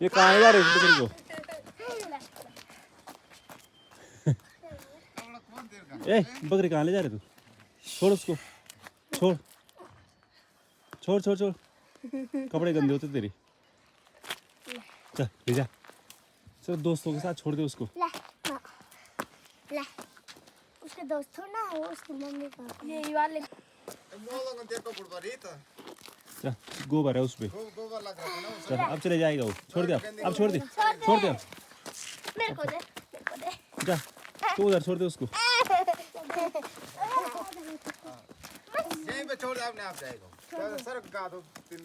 ये कहाँ ले जा रहे हो बकरी को? ए बकरी कहाँ ले जा रहे तू? छोड़ उसको, छोड़ छोड़ छोड़ छोड़, कपड़े गंदे होते तेरे। चल ले जा, चल दोस्तों के साथ छोड़ दे उसको। ले उसके दोस्त हो ना, वो उसकी मम्मी का ये वाले चल गोबर है उसपे, चल अब चले जाएगा वो, छोड़ दे अब छोड़ दे, छोड़ दे मेरे को दे जा, तू उधर छोड़ दे उसको। यहीं पे छोड़ दे, अपने आप जाएगा। सर गा दो 3